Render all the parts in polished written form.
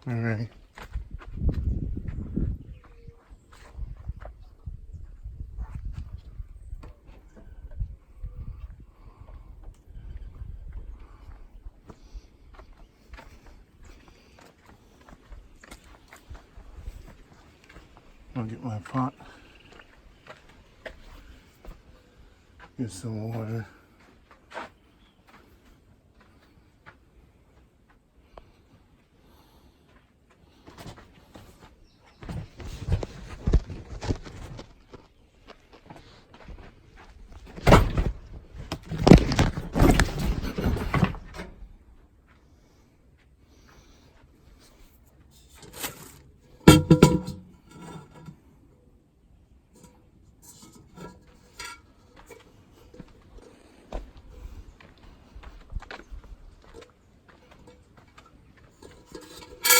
All right. I'll get my pot. Get some water.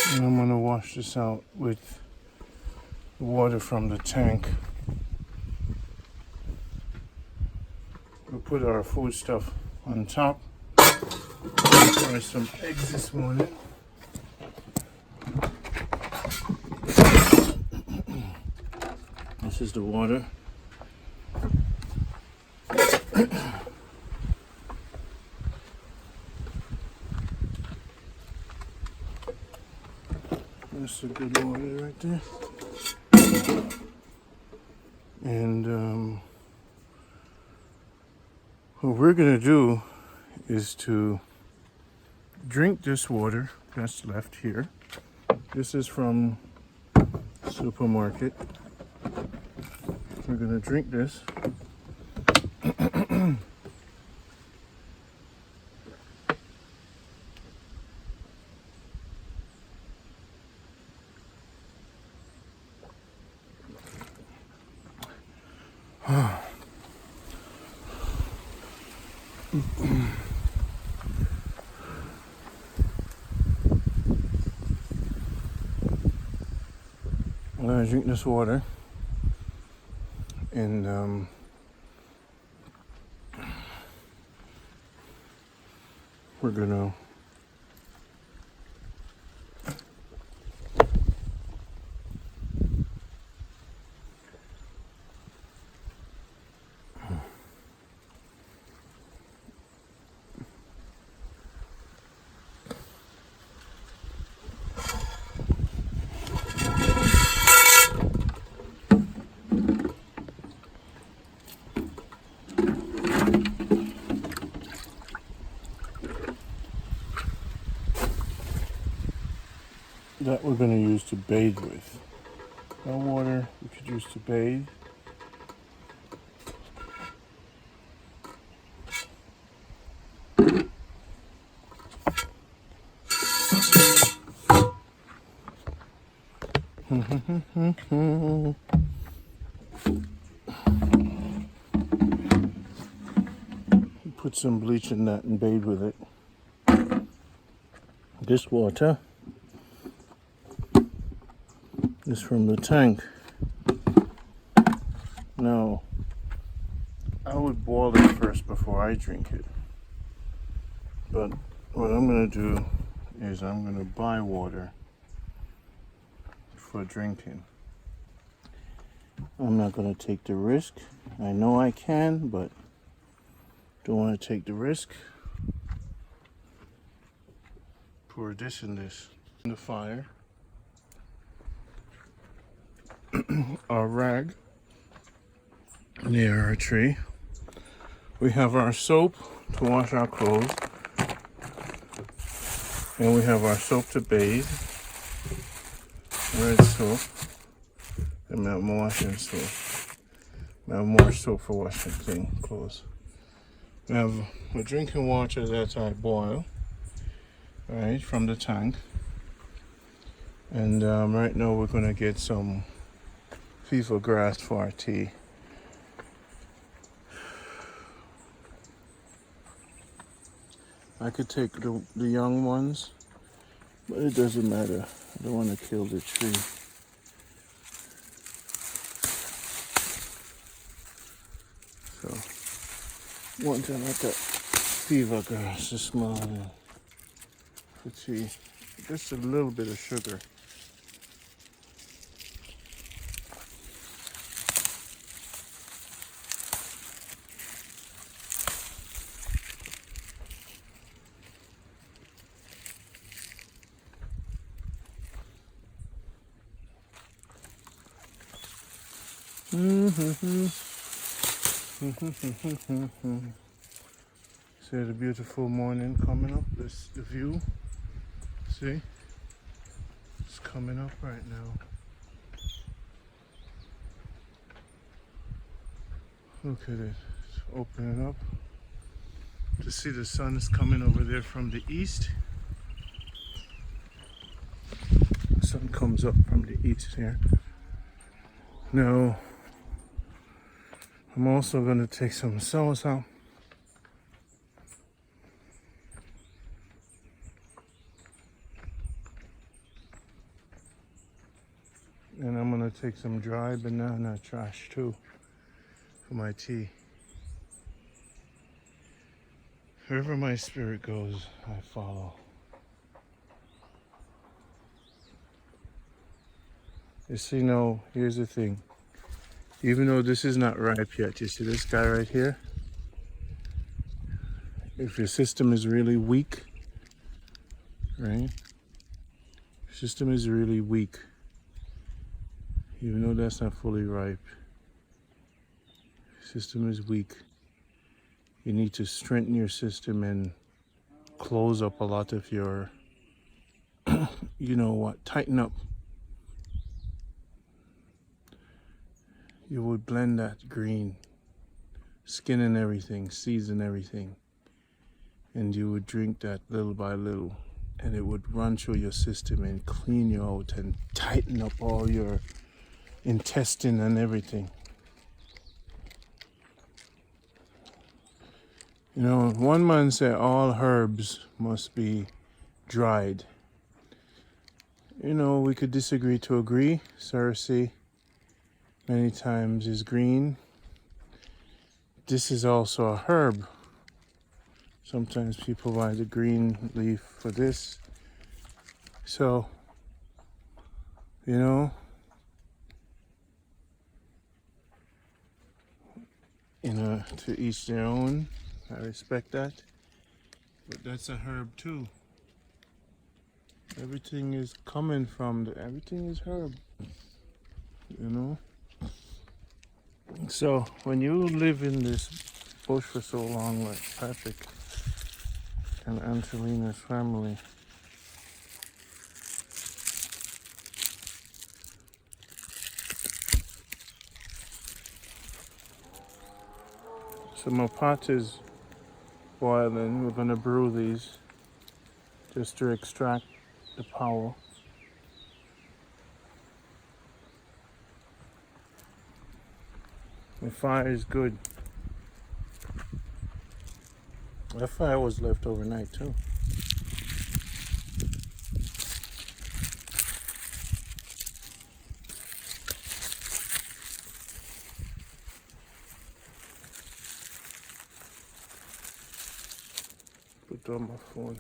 And I'm going to wash this out with water from the tank. We'll put our food stuff on top. Fry some eggs this morning. This is the water. That's a good water right there. And what we're gonna do is to drink this water that's left here. This is from the supermarket. We're gonna drink this. I'm gonna drink this water, and we're gonna that we're going to use to bathe with. That water we could use to bathe. Put some bleach in that and bathe with it. This water is from the tank. Now, I would boil it first before I drink it. But what I'm going to do is I'm going to buy water for drinking. I'm not going to take the risk. I know I can, but don't want to take the risk. Pour this in the fire. Our rag near our tree. We have our soap to wash our clothes, and we have our soap to bathe. Red soap, and we have more washing soap. We have more soap for washing clothes. We have a drinking water that I boil, right, from the tank. And right now we're gonna get some fever grass for our tea. I could take the young ones, but it doesn't matter. I don't want to kill the tree. So, one time I got fever grass this morning for tea. just a little bit of sugar. See the beautiful morning coming up. This the view. See, it's coming up right now. Look at it. It's opening up. To see the sun is coming over there from the east. The sun comes up from the east here. Now, I'm also going to take some soursop. And I'm going to take some dry banana trash too for my tea. Wherever my spirit goes, I follow. You see, no, here's the thing. Even though this is not ripe yet, you see this guy right here? If your system is really weak, right? Your system is really weak, even though that's not fully ripe. Your system is weak. You need to strengthen your system and close up a lot of your, you know what, tighten up. You would blend that green, skin and everything, seeds and everything, and you would drink that little by little, and it would run through your system and clean you out and tighten up all your intestine and everything. You know, one man said all herbs must be dried. You know, we could disagree to agree. Cersei many times is green. This is also a herb. Sometimes people buy the green leaf for this. So, you know, to each their own. I respect that. But that's a herb too. Everything is coming from everything is herb. You know? So when you live in this bush for so long, like Patrick and Angelina's family, so my pot is boiling. We're gonna brew these just to extract the power. The fire is good. That fire was left overnight too. Put on my phone.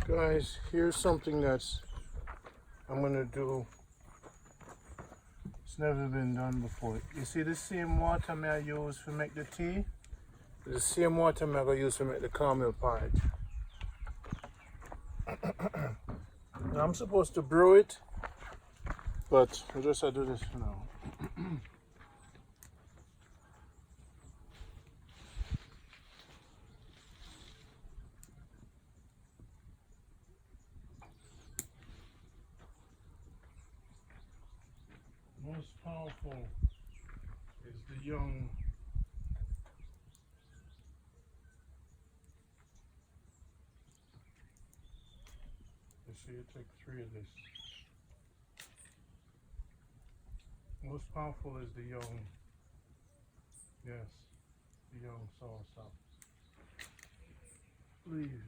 Guys, here's something that's I'm gonna do. It's never been done before. You see the same water I use to make the tea? The same water I'm gonna use to make the caramel porridge. Now I'm supposed to brew it, but I just do this for now. Most powerful is the young. You see, you take 3 of this. Most powerful is the young. Yes, the young soursop. Leave.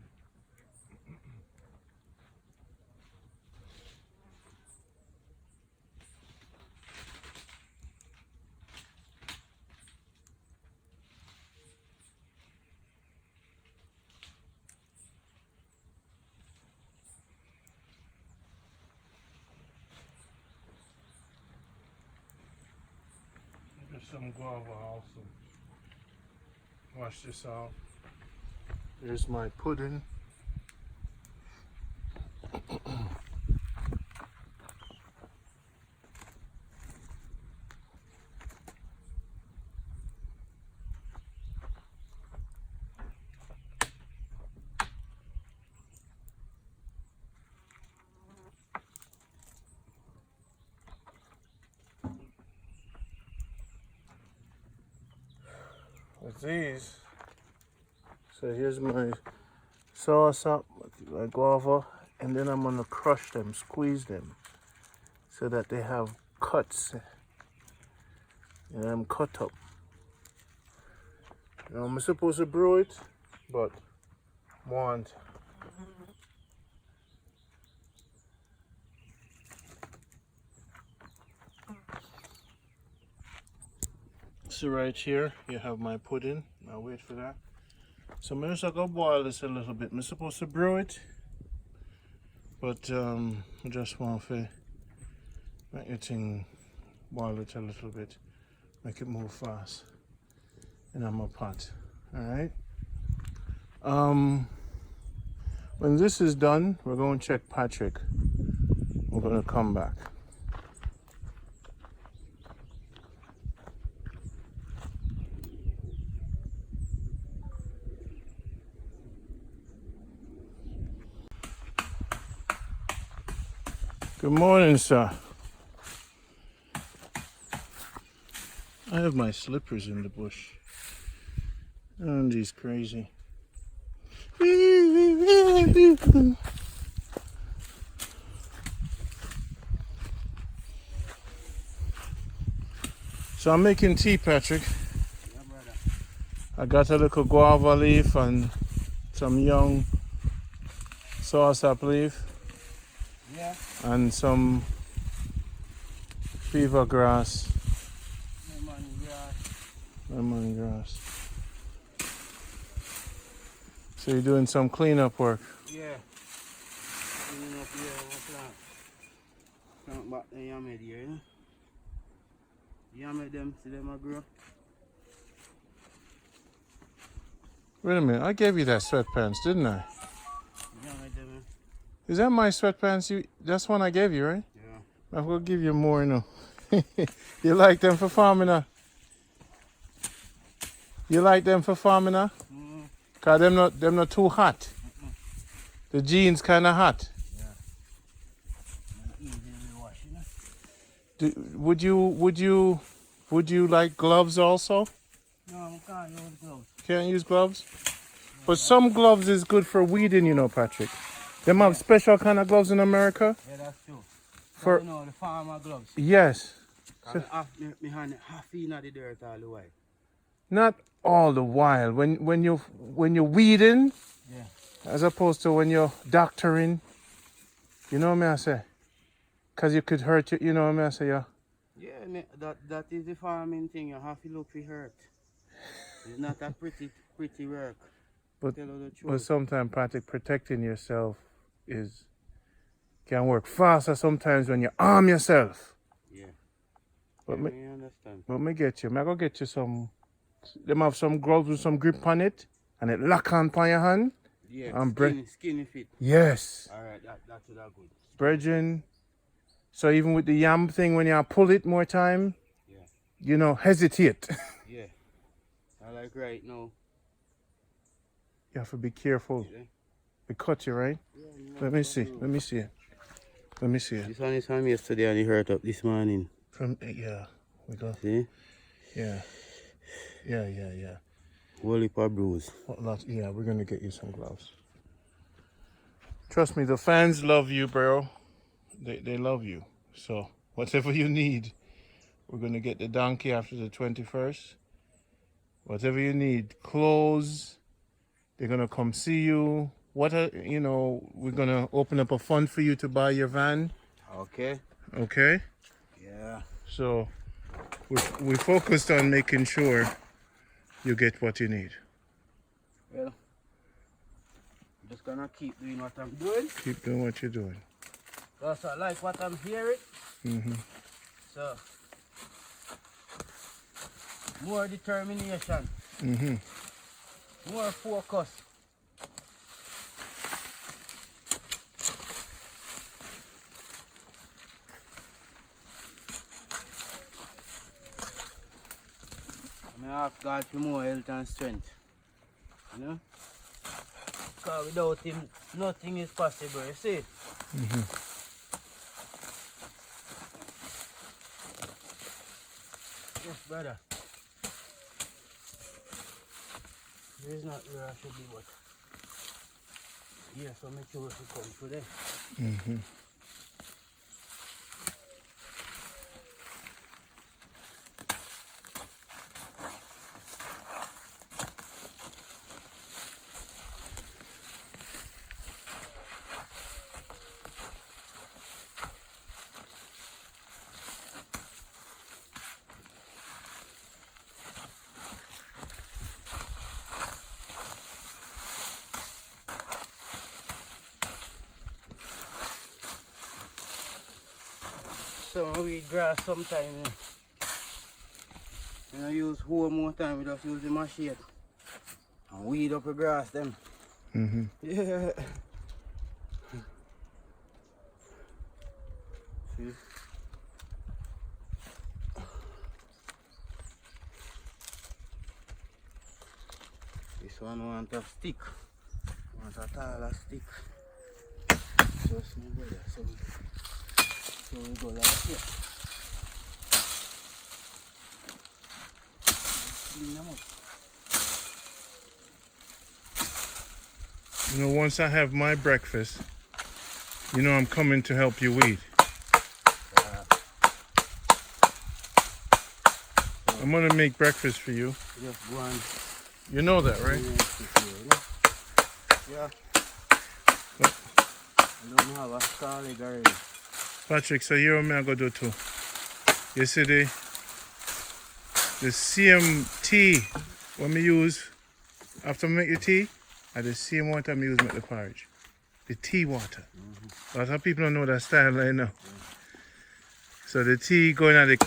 Some guava also. Wash this out. Here's my pudding. With these, so here's my soursop, my guava, and then I'm gonna crush them, squeeze them, so that they have cuts, and I'm cut up. Now I'm supposed to brew it, but want. So right here, you have my pudding. I'll wait for that. So I'm just gonna boil this a little bit. I'm supposed to brew it, but I just want to make it boil it a little bit, make it move fast. And I'm a pot. All right. When this is done, we're going to check Patrick. We're going to come back. Good morning, sir. I have my slippers in the bush. And he's crazy. So I'm making tea, Patrick. Yeah, brother. I got a little guava leaf and some young soursop leaf. Yeah. And some fever grass, lemongrass. So you're doing some cleanup work? Yeah. Cleaning up here, plant. Plant back the yam head here, you know? Yam head them, see them a grow. Wait a minute, I gave you that sweatpants, didn't I? Yam head them, Is that my sweatpants? That's one I gave you, right? yeah. I will give you more, you know. You like them for farming, huh? You like them for farming, huh? Mm-hmm. Cause them not too hot. Mm-hmm. The jeans kind of hot. Yeah. Easy to wash, you know? Would you like gloves also? No, I can't use gloves. Can't use gloves? But some gloves is good for weeding, you know, Patrick. Them have special kind of gloves in America. Yeah, that's true. For you know, the farmer gloves. yes. So, my hand half in the dirt all the way. Not all the while. When you're weeding, Yeah. as opposed to when you're doctoring. You know what I say? Cause you could hurt you know what I say, yeah. Yeah, that is the farming thing. You have to look for hurt. It's not a pretty work. But Tell you the truth. but sometimes, Patrick, protecting yourself is can work faster sometimes when you arm yourself. Yeah. But Yeah, me, me understand. but me get you. Me go get you some. Them have some gloves with some grip on it, and it lock on your hand. Yeah, And skinny fit. yes, Alright, that's that good. brethren. So even with the yam thing, when you pull it more time, Yeah. you know, hesitate. Yeah. I like right now. You have to be careful. Yeah. It cut you, right? Yeah, Let me see. Let me see it. Let me see it. This one is from yesterday and it hurt up this morning. From yeah, we go. See? Yeah. Whole heap of bruise. Yeah, we're gonna get you some gloves. Trust me, the fans love you, bro. They love you. So whatever you need, we're gonna get the donkey after the 21st. Whatever you need, clothes. They're gonna come see you. We're gonna open up a fund for you to buy your van. Okay. Okay. Yeah. So we focused on making sure you get what you need. Well, I'm just gonna keep doing what I'm doing. Keep doing what you're doing. Because I like what I'm hearing. So, more determination. More focus. I ask God for more health and strength. You know? Because without Him, nothing is possible, you see? Yes, brother. This is not where I should be, but yeah, so make sure to come today. So we grass sometimes. I use hoe more time, we just use the machete and weed up the grass them. Yeah. See? This one want a stick. Want a taller stick. Just move there. So we go like here. Clean them up. You know, once I have my breakfast, you know I'm coming to help you weed. I'm gonna make breakfast for you. Just go and You know that, right? yeah. I don't have a scarlet already. Patrick, so here what I'm gonna do too. You see the same tea when we use after we make the tea, are the same water I use to make the porridge. The tea water. A lot of people don't know that style right now. So the tea going at the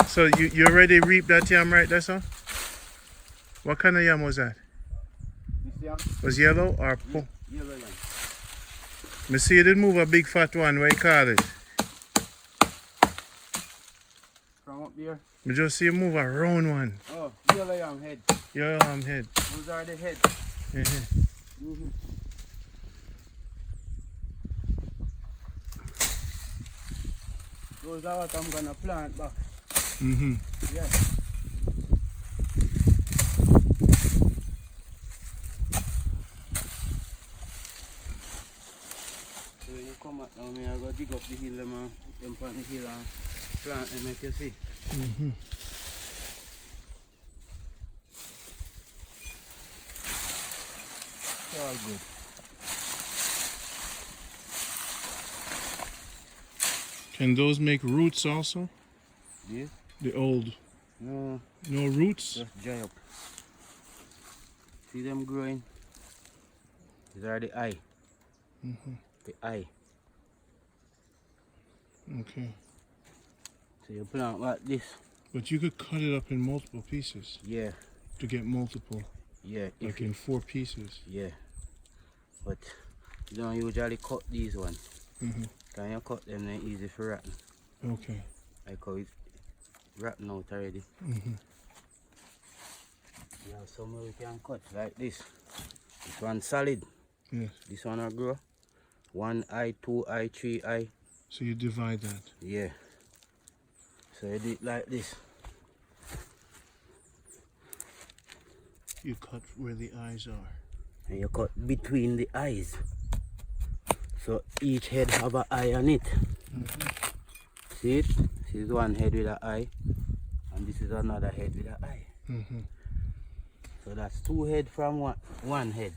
So you already reaped that yam right there, son? What kind of yam was that? This yam? Was yellow or Yellow yam. Me see you did move a big fat one, what you call it? From up there? Me just see you move a round one. Oh, yellow yam head. Your head. Those are the heads. Those are what I'm gonna plant back. Yeah. So when you come out now, I go dig up the hill and jump on the hill and plant and make you see. It's all good. Can those make roots also? Yeah. The old No, No roots? just dry up. See them growing? These are the eye. The eye. Okay. So you plant like this. But you could cut it up in multiple pieces Yeah, to get multiple, yeah. like in 4 pieces. Yeah. But you don't usually cut these ones. Mm-hmm. Can you cut them, they're easy for rotten. Okay. Like how it's rotten out already. Mm-hmm. Yeah, some we can cut like this. This one solid. Yes. This one will grow. 1 eye, 2 eye, 3 eye. So you divide that. Yeah. So you do it like this. You cut where the eyes are. And you cut between the eyes. So each head have an eye on it. See it? This is one head with an eye. And this is another head with an eye. So that's 2 head from one head.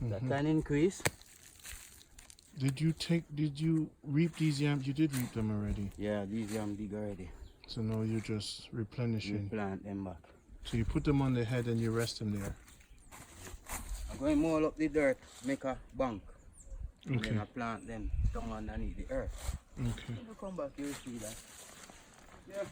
That can increase. Did you reap these yams? You did reap them already. Yeah, these yam big already. So now you're just You replenishing. plant them back. So you put them on the head and you rest them there. I'm going to mold up the dirt, make a bank. And Okay. then I plant them down underneath the earth. Okay. When you come back, you'll see that. Yeah.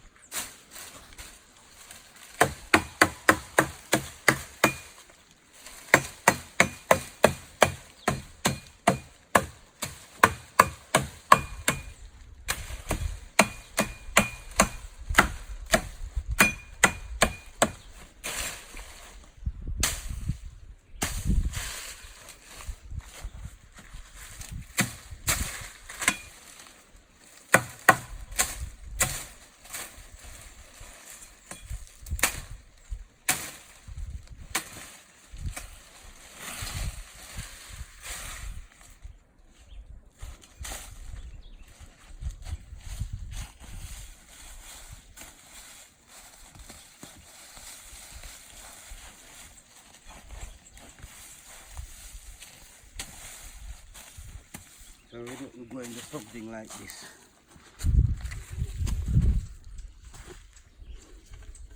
So we're going to something like this.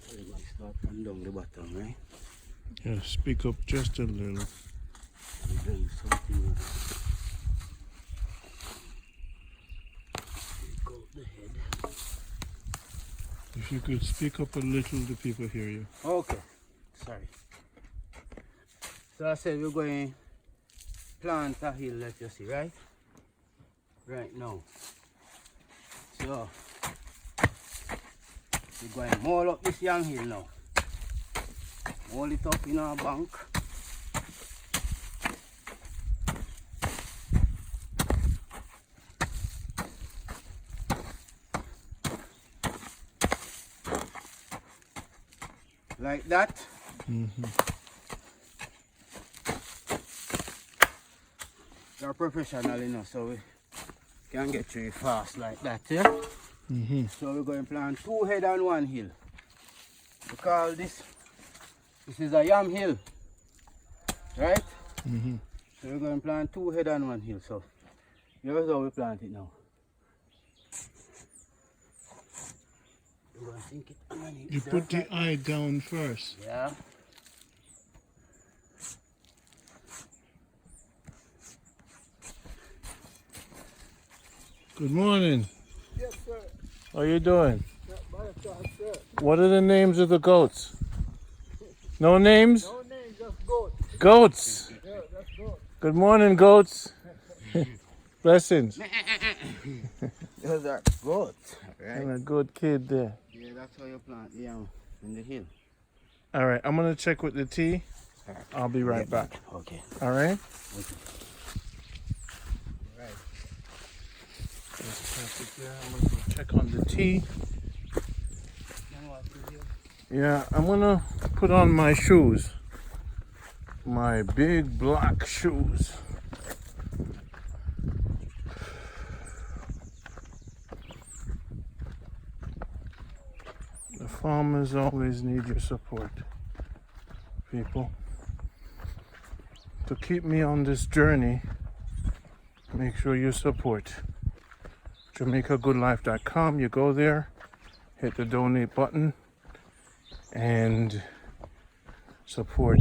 So we're going to start from down the bottom, right? Yeah, speak up just a little. And then something like this. Take out the head. If you could speak up a little, the people hear you. Okay, sorry. So I said we're going to plant a hill, let you see, right? Right now. So we're going to mold up this young hill now. Mold it up in our bank. Like that. You're professional enough, so we can get through it fast like that, yeah? So we're going to plant 2 head on 1 hill. We call this is a yam hill, right? So we're going to plant 2 head on 1 hill. So here's how we plant it now. We're going to sink it underneath. You put the eye down first. Yeah. Good morning. Yes, sir. How you doing? Not by the time, sir. What are the names of the goats? No names? No name, just goat. Goats. Yeah, that's goat. Good morning, goats. Blessings. Those are goats, right? And a good kid there. Yeah, that's how you plant yam in the hill. All right, I'm gonna check with the tea. I'll be right back. Okay. All right. Okay. Right. Let's pass it there. I'm gonna go check on the tea. Yeah, I'm gonna put on my shoes. My big black shoes. The farmers always need your support, people. To keep me on this journey, make sure you support. JamaicaGoodLife.com, you go there, hit the donate button, and support.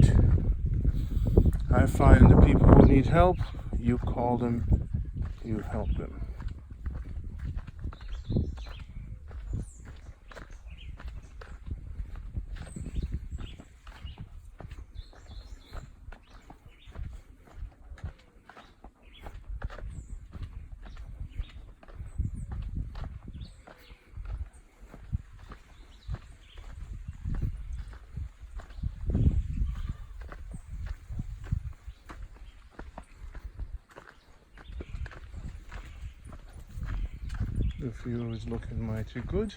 I find the people who need help, you call them, you help them. The view is looking mighty good.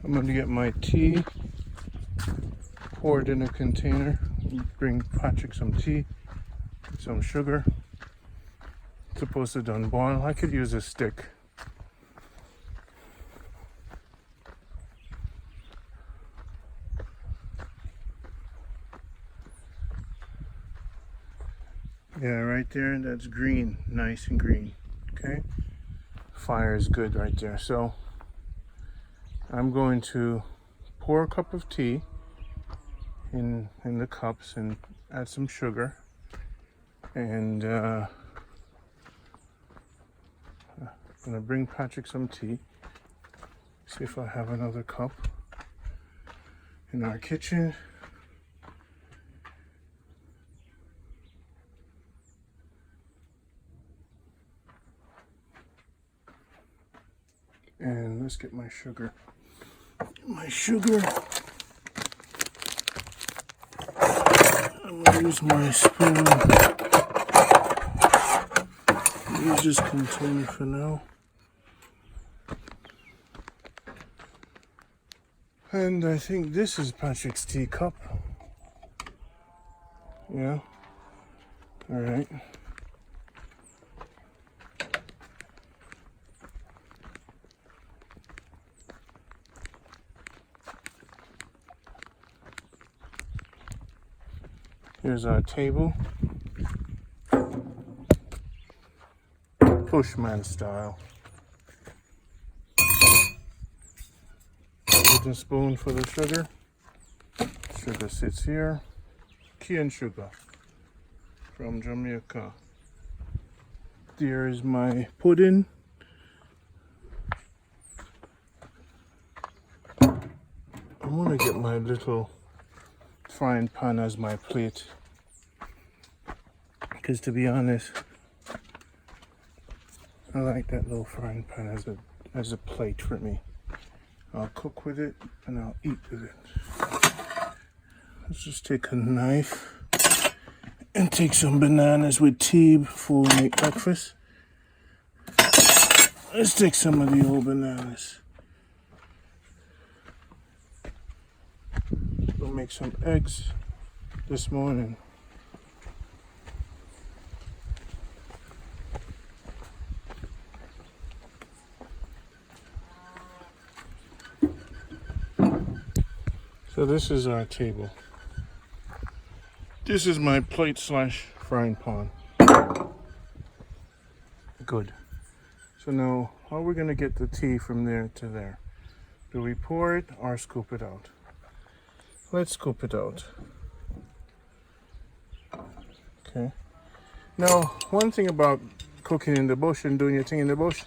I'm going to get my tea poured in a container. Bring Patrick some tea, some sugar. It's supposed to done boil. I could use a stick. Yeah, right there, that's green, nice and green. Okay, fire is good right there. So I'm going to pour a cup of tea in the cups and add some sugar, and I'm gonna bring Patrick some tea. See if I have another cup in our kitchen. And let's get my sugar. I'm gonna use my spoon. Use this container for now. And I think this is Patrick's teacup. Yeah. All right. Here's our table. Pushman style. Wooden spoon for the sugar. Sugar sits here. Cane sugar from Jamaica. There is my pudding. I'm gonna get my little frying pan as my plate, because to be honest, I like that little frying pan as a plate for me. I'll cook with it and I'll eat with it. Let's just take a knife and take some bananas with tea before we make breakfast. Let's take some of the old bananas. We'll make some eggs this morning. So this is our table. This is my plate slash frying pan. Good. So now, how are we gonna get the tea from there to there? Do we pour it or scoop it out? Let's scoop it out. Okay. Now, one thing about cooking in the bush and doing your thing in the bush,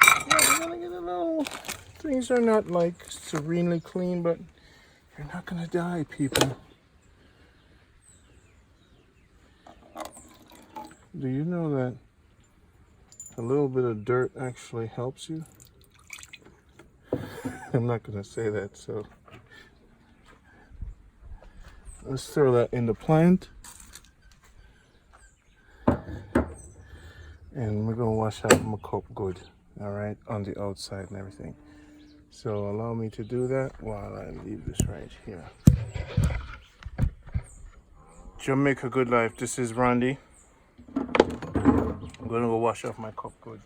yeah, you're gonna get a little, things are not like serenely clean, but you're not gonna die, people. Do you know that a little bit of dirt actually helps you? I'm not gonna say that, so let's throw that in the plant. And we're gonna wash out my cup good, all right, on the outside and everything. So allow me to do that while I leave this right here. Jamaica Good Life, this is Randy. I'm gonna go wash off my cup good.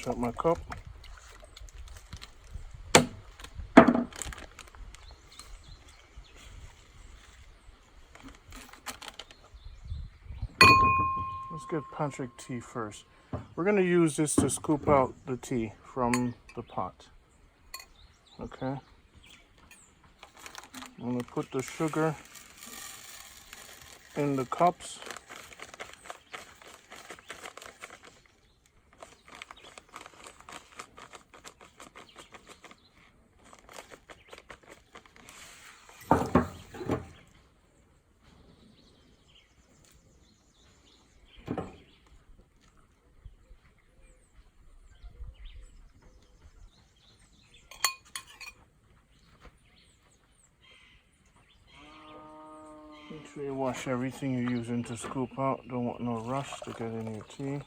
Wash up my cup. Let's get Patrick tea first. We're going to use this to scoop out the tea from the pot. Okay. I'm going to put the sugar in the cups. Make sure you wash everything you're using to scoop out. Don't want no rust to get in your tea.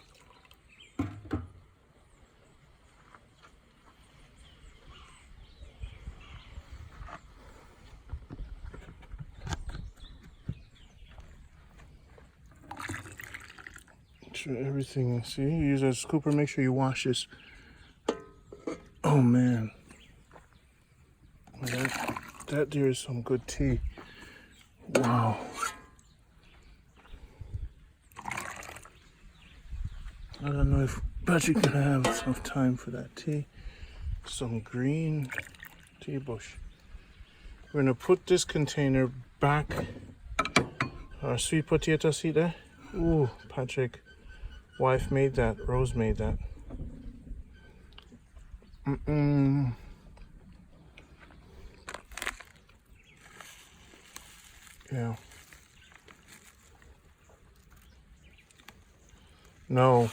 Make sure everything, see, you use a scooper, make sure you wash this. Oh man. That there is some good tea. Wow. I don't know if Patrick gonna have enough time for that tea. Some green tea bush. We're gonna put this container back. Our sweet potato, see that? Ooh, Patrick, wife made that. Rose made that. Yeah. No.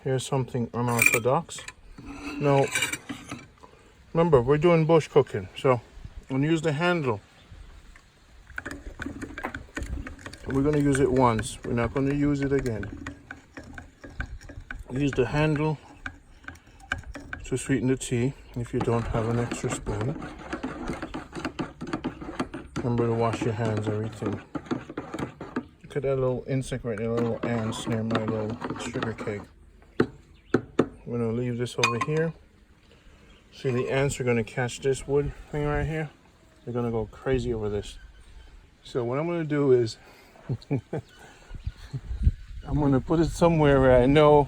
Here's something unorthodox. No. Remember, we're doing bush cooking, so I'm gonna use the handle. We're gonna use it once. We're not gonna use it again. Use the handle to sweeten the tea if you don't have an extra spoon. Remember to wash your hands, everything. Look at that little insect right there, little ants near my little sugar cake. I'm gonna leave this over here. See, the ants are gonna catch this wood thing right here. They're gonna go crazy over this. So what I'm gonna do is, I'm gonna put it somewhere where I know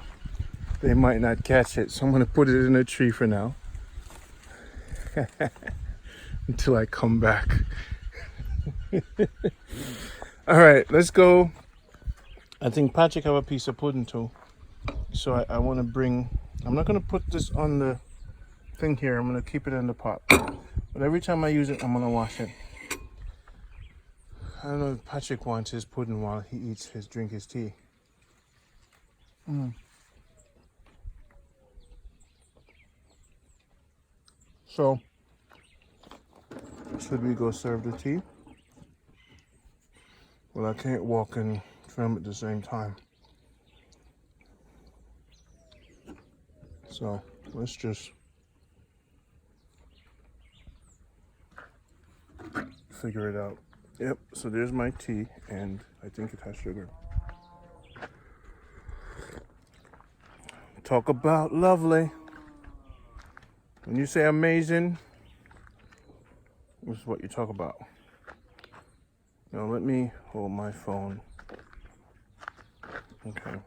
they might not catch it. So I'm gonna put it in a tree for now. Until I come back. All right, let's go. I think Patrick have a piece of pudding too. So I want to bring, I'm not going to put this on the thing here. I'm going to keep it in the pot. But every time I use it, I'm going to wash it. I don't know if Patrick wants his pudding while he eats drink his tea. So, should we go serve the tea? Well, I can't walk and film at the same time. So, let's just figure it out. Yep, so there's my tea, and I think it has sugar. Talk about lovely. When you say amazing, this is what you talk about. Now let me hold my phone. Okay,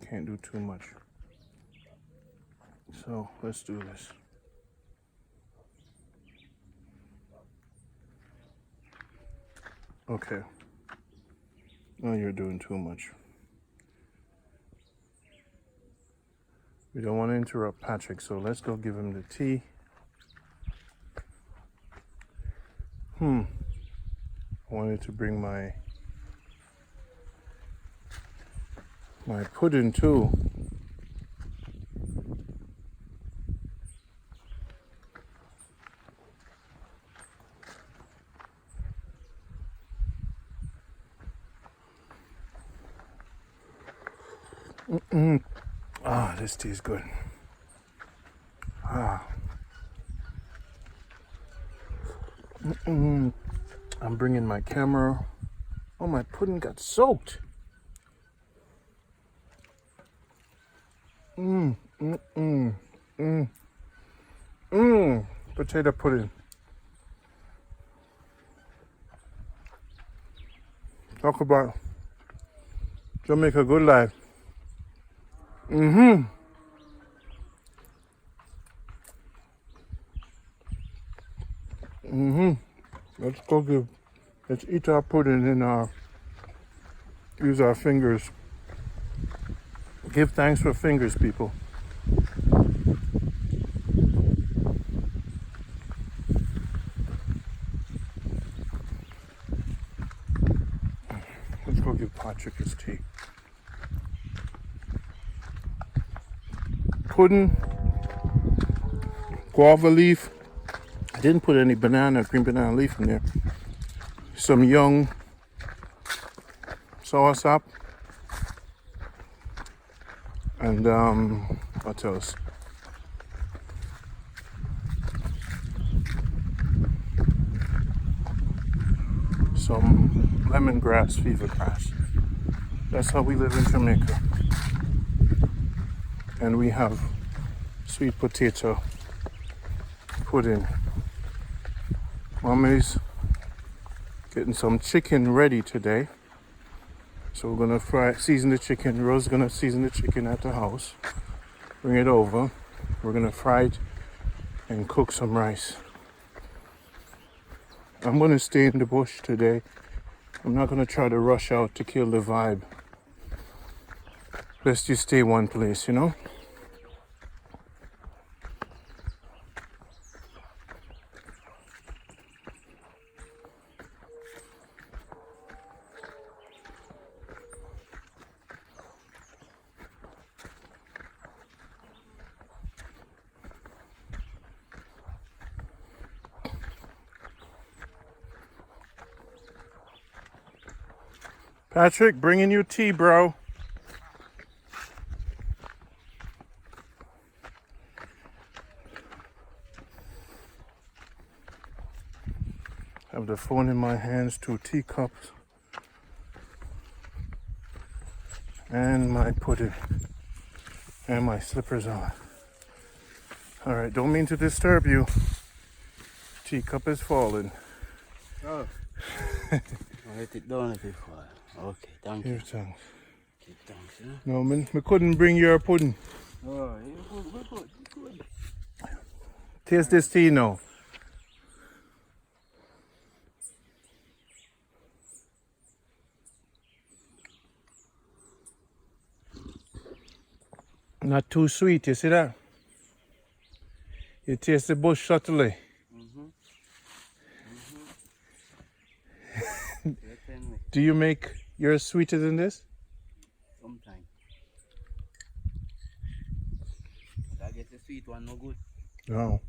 can't do too much. So let's do this. Okay. Now you're doing too much. We don't want to interrupt Patrick, so let's go give him the tea. I wanted to bring my pudding too. Ah, this tea is good. I'm bringing my camera. Oh, my pudding got soaked. Mmm, mmm, mmm, mmm, mmm. Potato pudding. Talk about Jamaica Good Life. Mm-hmm. Mm-hmm. Let's eat our pudding and use our fingers. Give thanks for fingers, people. Let's go give Patrick his tea. Pudding, guava leaf. I didn't put any green banana leaf in there. Some young soursop. And what else? Some lemongrass, fever grass. That's how we live in Jamaica. And we have sweet potato pudding. Mommy's getting some chicken ready today. So we're gonna season the chicken. Rose's gonna season the chicken at the house. Bring it over. We're gonna fry it and cook some rice. I'm gonna stay in the bush today. I'm not gonna try to rush out to kill the vibe. Let's just stay one place, you know? Patrick, bringing you tea, bro. I have the phone in my hands, 2 teacups, and my pudding, and my slippers on. All right, don't mean to disturb you. Teacup is falling. Oh. Let it down if it fall. Okay, thank you. Here, thanks. Okay, thanks, huh? No, man, we couldn't bring your pudding. Oh, we're good. Taste this tea now. Not too sweet, you see that? You taste the bush subtly. Do you make yours sweeter than this? Sometimes. I get the sweet one no good, No.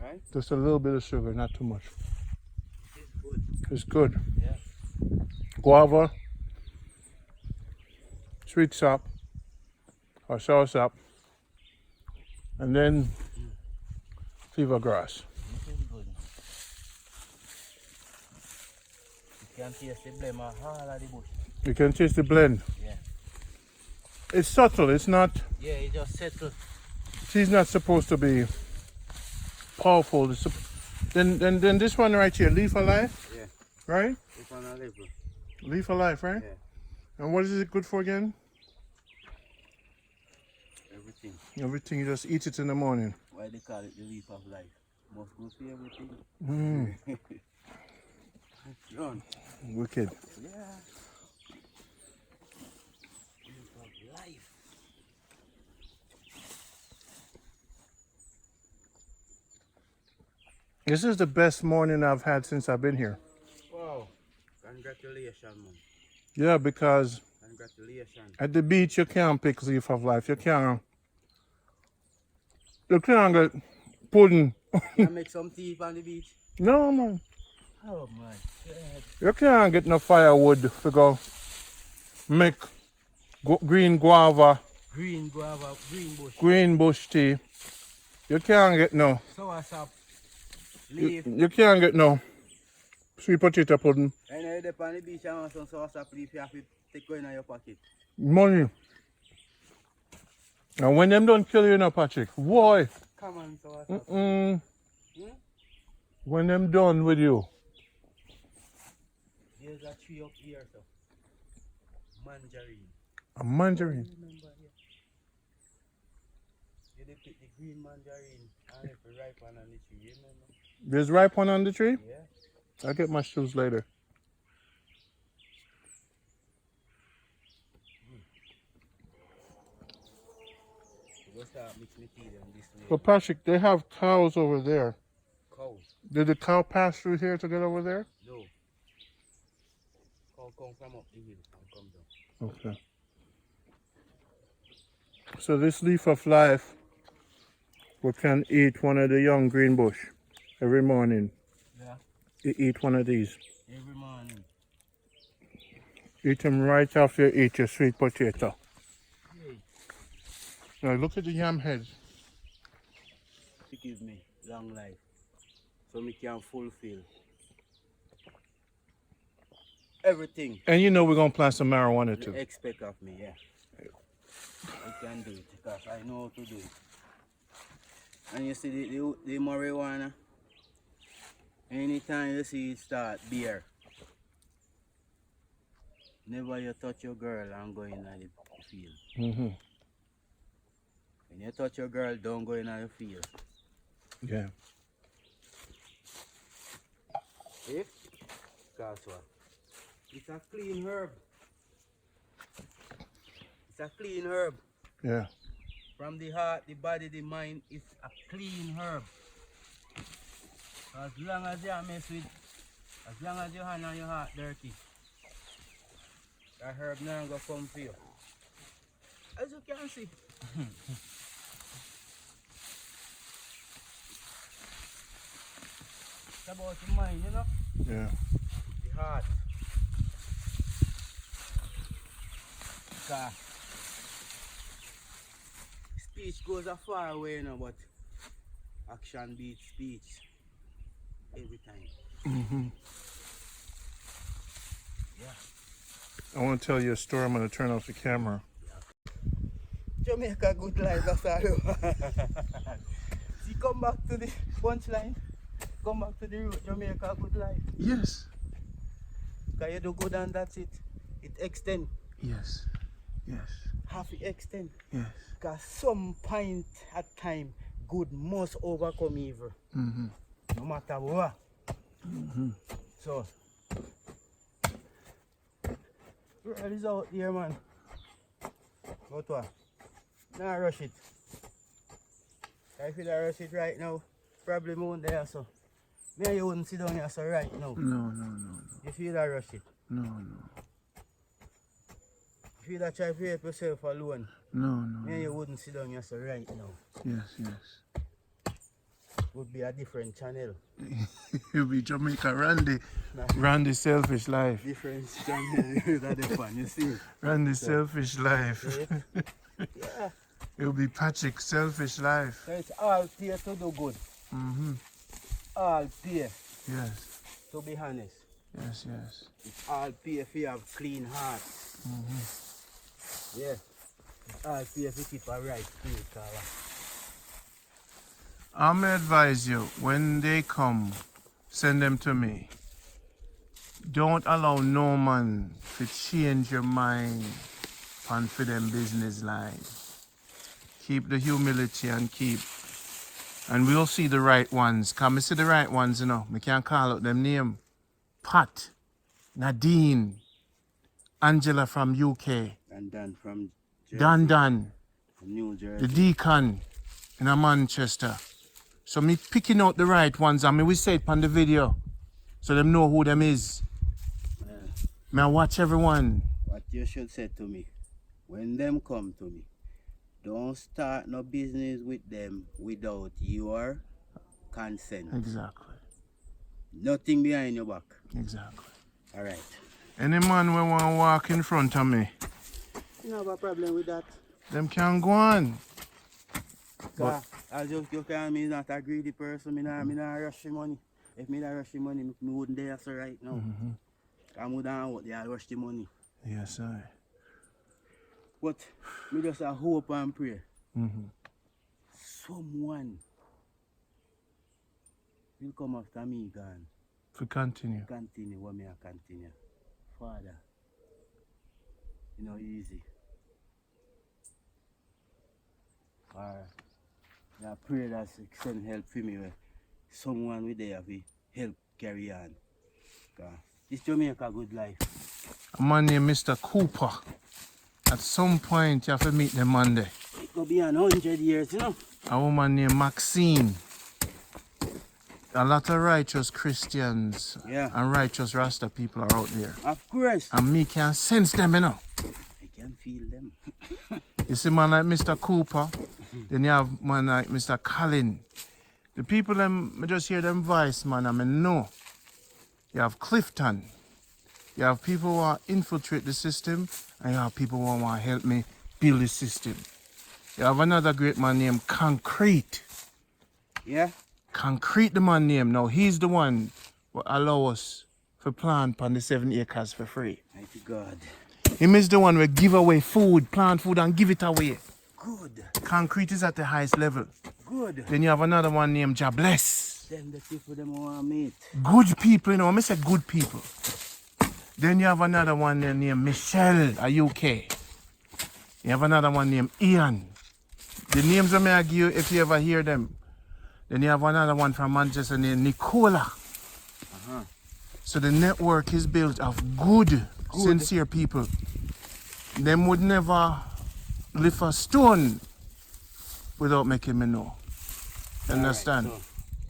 right? Just a little bit of sugar, not too much. It's good. It's good. Yeah. Guava, sweet sop, or soursop, and then fever grass. This is good. You can taste the blend of all of the bush. You can taste the blend. Yeah. It's subtle, it's not, Yeah, it just settled. she's not supposed to be powerful. Then this one right here, Leaf of Life, Yeah. right? It's on a level. Leaf of Life, right? Yeah. And what is it good for again? Everything. Everything, you just eat it in the morning. Why they call it the leaf of life? Must go for everything. Mm, John. wicked. Yeah. Leaf of life. This is the best morning I've had since I've been here. Wow. Congratulations, man. Yeah, because Congratulations. at the beach you can't pick Leaf of Life. You can't get pudding. Can I make some tea on the beach? No, man. Oh my God. You can't get no firewood to go make green guava, Green guava, green bush. green bush tea. You can't get no. Soursop. Leaf. You can't get no sweet potato pudding. And you're up on the beach and want some soursop leaf, you have to take go in your pocket. Money. And when them don't kill you, no, Patrick, why? Come on, soursop. Mm-mm. Hmm? When them done with you. There's a tree up here, so. Mandarin. A mandarin. Remember here. You dey pick the green mandarin and if it ripe on the tree, remember? There's ripe one on the tree? Yeah. I'll get my shoes later. You go start mix me tea them this way. But Patrick, they have cows over there. Cow. Did the cow pass through here to get over there? No. Cow come from up the hill and come down. Okay. So this leaf of life, we can eat one of the young green bush every morning. Yeah. You eat one of these. Every morning. Eat them right after you eat your sweet potato. Hey. Now look at the yam heads. He give me long life. So me can fulfill everything And you know we're going to plant some marijuana you too. expect of me, yeah. I can do it because I know how to do it. And you see the marijuana, anytime you see it start beer, never you touch your girl and go in the field. Mm-hmm. When you touch your girl, don't go in the field. Yeah. If? Because what? It's a clean herb. It's a clean herb. Yeah. From the heart, the body, the mind, it's a clean herb. As long as you mess with, as long as your hand and your heart dirty, that herb now go come for you. As you can see. It's about the mind, you know? Yeah. The heart. Because speech goes a far way, you know, but action beats speech every time. Mm-hmm. Yeah. I want to tell you a story. I'm going to turn off the camera. Jamaica Good Life, that's all. See, come back to the punchline. Come back to the root, Jamaica Good Life. Yes. Because you do good and that's it. It extend. Yes. Yes. Half it extend. Yes. Because some point at time, good must overcome evil. Mm-hmm. No matter what. Mm-hmm. So, what is out here, man? What what? Nah, rush it. If you rush it right now, probably won't there, so. Me you wouldn't sit down here, so right now. No. You feel that rush it. No. If you that try to help yourself alone, No. me you wouldn't sit down here, so right now. Yes. Would be a different channel. It'll be Jamaica Randy. Nah. Randy Selfish Life. Different channel. That's the fun, you see. Randy Selfish Life. Yeah. It'll be Patrick Selfish Life. So it's all pay to do good. Mm-hmm. All pay, Yes. to be honest. Yes. It's all pay if you have clean heart. Mm-hmm. Yeah. It's all pay if you keep a right spirit. I'm going to advise you, when they come, send them to me. Don't allow no man to change your mind on for them business line. Keep the humility and we'll see the right ones. Come see the right ones, you know. We can't call out them name. Pat, Nadine, Angela from UK, And Dan from Jersey, Dan, from New Jersey. the Deacon in Manchester. So me picking out the right ones, and me we say it on the video, so them know who them is. Yeah. Me I watch everyone. What you should say to me, when them come to me, don't start no business with them without your consent. Exactly. Nothing behind your back. Exactly. All right. Any man who want to walk in front of me, You don't have a problem with that. them can go on. Cause as you can me not a greedy person, me not rush the money. If me not rush the money, me wouldn't dare so right now. I wouldn't out there rush the money. Yes, I. But me just a hope and pray. someone will come after me, gone. For continue. Continue what me I continue. Father, you know, easy. I pray that send help for me. Someone with there will help carry on. This Jamaica Good Life. A man named Mr. Cooper. At some point, you have to meet them Monday. It could be 100 years, you know. A woman named Maxine. A lot of righteous Christians and righteous Rasta people are out there. Of course. And me can sense them, you know. I can feel them. You see man like Mr. Cooper, then you have man like Mr. Colin. The people them, I just hear them voice, man, I mean, no. You have Clifton. You have people who want to infiltrate the system, and you have people who want to help me build the system. You have another great man named Concrete. Yeah? Concrete the man name. Now he's the one who allow us to plant on the 7 acres for free. Mighty God. Him is the one who give away food, plant food and give it away. Good. Concrete is at the highest level. Good. Then you have another one named Jabless. Them the people them want to meet. Good people, you know, I say good people. Then you have another one named Michelle, a UK. You have another one named Ian. The names I may give you if you ever hear them. Then you have another one from Manchester named Nicola. So the network is built of good, sincere people. Them would never lift a stone without making me know. Understand? Right,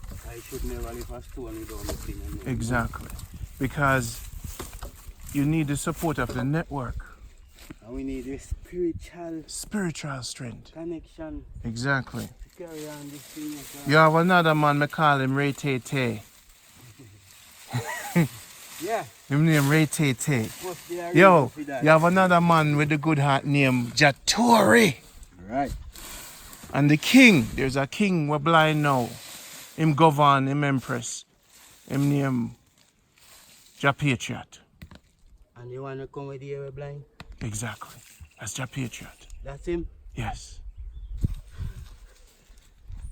so I should never lift a stone without making me know. Exactly. Because you need the support of the network. And we need a spiritual strength. Connection. Exactly. To carry on this thing. You have another man, I call him Ray Tay Tay. Yeah. Him name Ray Tay Tay. Yo, you have another man with the good heart named Jatori. Right. And the king, there's a king, we're blind now. Him govern, him empress. Him name Japatriot. And you want to come with the blind? Exactly. That's Japatriot. That's him? Yes.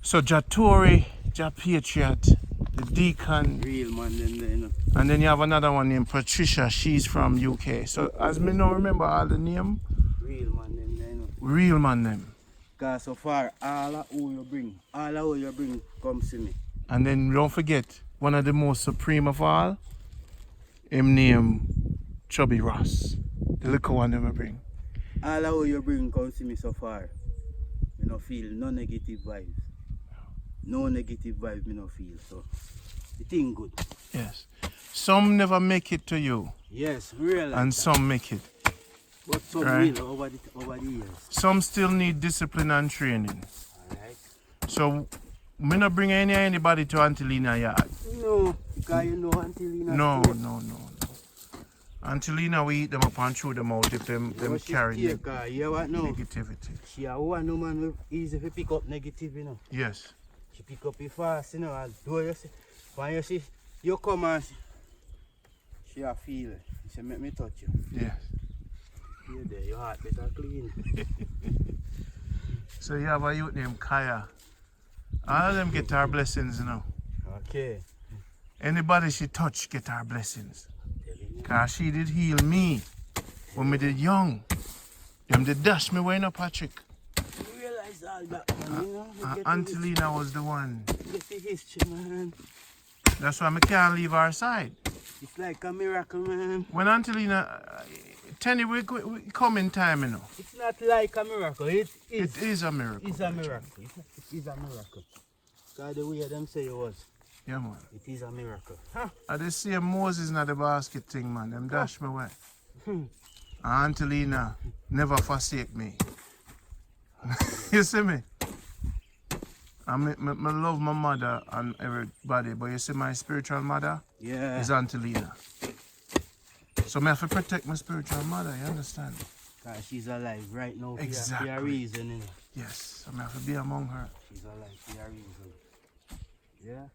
So Jatori, Japatriot, the deacon. Real man them there, you know. And then you have another one named Patricia, she's from UK. So as me now remember all the name. Real man them there, you know. Real man them. Because so far, all of who you bring comes to me. And then don't forget, one of the most supreme of all, him name Chubby Ross. The little one them I bring. All of who you bring comes to me so far. Me no feel no negative vibes. No negative vibe me no feel. So the thing good. Yes. Some never make it to you. Yes, real. And some make it. But some right? will over the years. Some still need discipline and training. Alright. So me not bring anybody to Antilina yard. No, because you know Antilina. No. Antilina we eat them up and throw them out if them carry you what now? negativity. She a one woman who easy to pick up negative, you know. Yes. She pick up it fast, you know, as though you see when you see you come and she a feel it. She say make me touch you. Yes. You there, your heart better clean. So you have a youth named Kaya. All of them get our blessings, you know. Okay. Anybody she touch get our blessings. Cause she did heal me when me did young. Them did dash me way up Patrick. You realize all that, man, you know? Antilina was the one. Get the history, man. That's why I can't leave our side. It's like a miracle, man. When Antilina, Tenny, we come in time, you know. It's not like a miracle. It is. It is a miracle. It's a miracle. It is a miracle. Because the way them say it was. Yeah, man. It is a miracle. Huh? I just see Moses in the basket thing, man. Them dash me away. And Antilina never forsake me. You see me? I love my mother and everybody, but you see my spiritual mother is Antilina. So I have to protect my spiritual mother, you understand? Because she's alive right now Exactly. for a reason, you know. Yes, I have to be among her. She's alive for a reason. Yeah.